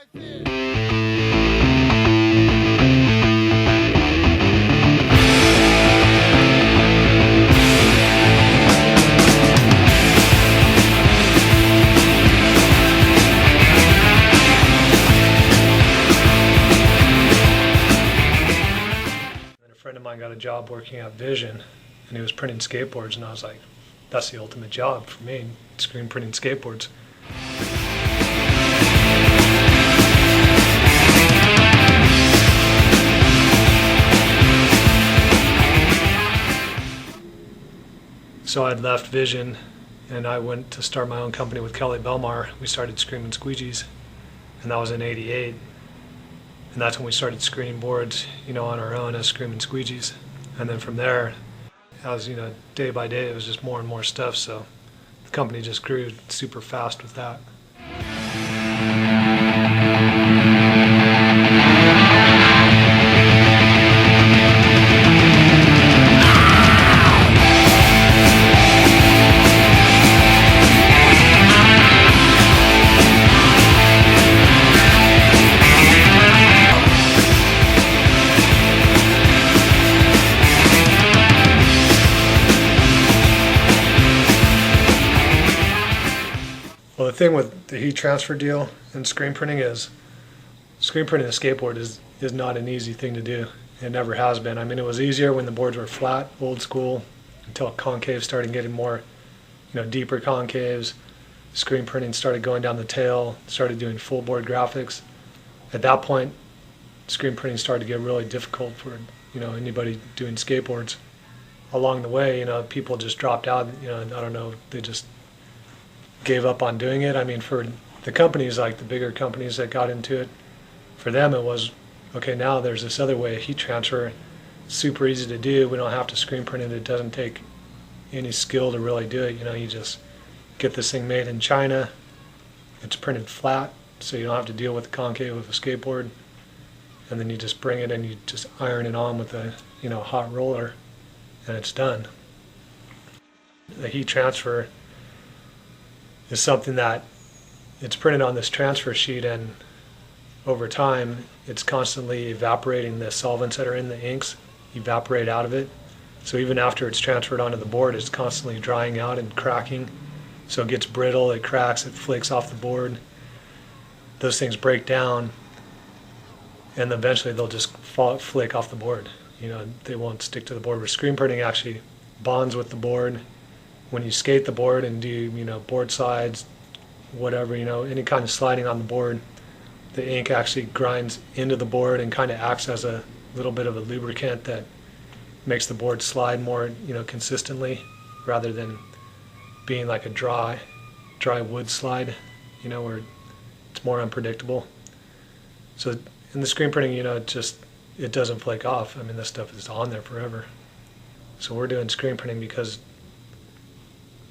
A friend of mine got a job working at Vision, and he was printing skateboards, and I was like, that's the ultimate job for me, screen printing skateboards. So I'd left Vision, and I went to start my own company with Kelly Belmar. We started Screaming Squeegees, and that was in '88. And that's when we started screening boards, on our own as Screaming Squeegees. And then from there, as day by day, it was just more and more stuff. So the company just grew super fast with that. Well, the thing with the heat transfer deal and screen printing is, screen printing a skateboard is not an easy thing to do. It never has been. I mean, it was easier when the boards were flat, old school, until concave started getting more, deeper concaves. Screen printing started going down the tail, started doing full board graphics. At that point, screen printing started to get really difficult for, anybody doing skateboards. Along the way, people just dropped out, I don't know, they just gave up on doing it. I mean, for the companies, like the bigger companies that got into it, for them it was, okay, now there's this other way, heat transfer, super easy to do, we don't have to screen print it, it doesn't take any skill to really do it. You just get this thing made in China, it's printed flat, so you don't have to deal with the concave of a skateboard, and then you just bring it and you just iron it on with a hot roller, and it's done. The heat transfer is something that it's printed on this transfer sheet, and over time it's constantly evaporating. The solvents that are in the inks evaporate out of it, so even after it's transferred onto the board, it's constantly drying out and cracking, so it gets brittle, it cracks, it flakes off the board. Those things break down, and eventually they'll just flake off the board. They won't stick to the board. Where screen printing actually bonds with the board. When you skate the board and do, board slides, whatever, any kind of sliding on the board, the ink actually grinds into the board and kind of acts as a little bit of a lubricant that makes the board slide more, consistently, rather than being like a dry wood slide, where it's more unpredictable. So in the screen printing, it doesn't flake off. I mean, this stuff is on there forever. So we're doing screen printing because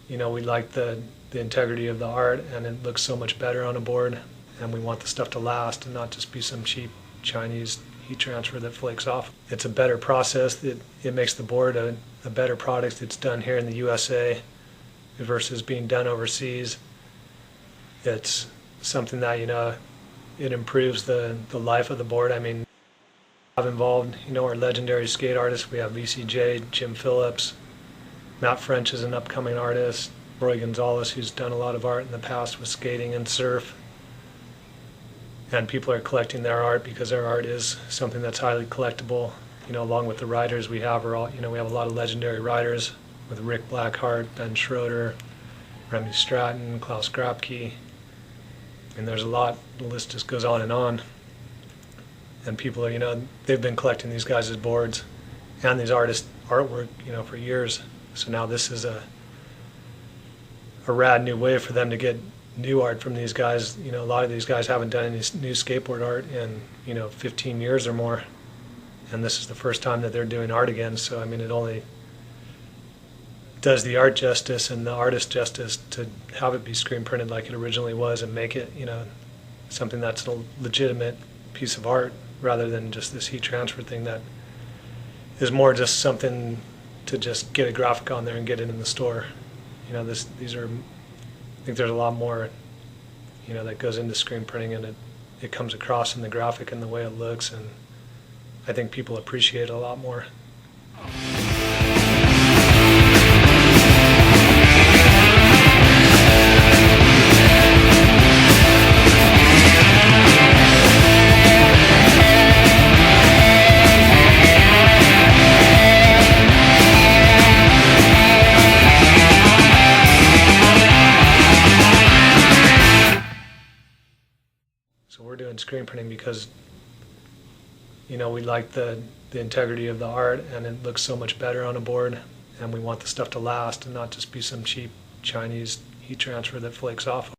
we like the integrity of the art, and it looks so much better on a board, and we want the stuff to last and not just be some cheap Chinese heat transfer that flakes off. It's a better process. It makes the board a better product. It's done here in the USA versus being done overseas. It's something that, it improves the life of the board. I mean, I've involved, our legendary skate artists. We have VCJ, Jim Phillips, Matt French is an upcoming artist, Roy Gonzalez, who's done a lot of art in the past with skating and surf. And people are collecting their art because their art is something that's highly collectible. Along with the writers we have, we have a lot of legendary writers with Rick Blackheart, Ben Schroeder, Remy Stratton, Klaus Grabke. And there's a lot, the list just goes on. And people are, they've been collecting these guys' boards and these artists' artwork, for years. So now this is a rad new way for them to get new art from these guys. A lot of these guys haven't done any new skateboard art in 15 years or more, and this is the first time that they're doing art again. So I mean, it only does the art justice and the artist justice to have it be screen printed like it originally was, and make it something that's a legitimate piece of art, rather than just this heat transfer thing that is more just something to just get a graphic on there and get it in the store. I think there's a lot more, that goes into screen printing, and it comes across in the graphic and the way it looks, and I think people appreciate it a lot more. So we're doing screen printing because, you know, we like the integrity of the art, and it looks so much better on a board, and we want the stuff to last and not just be some cheap Chinese heat transfer that flakes off.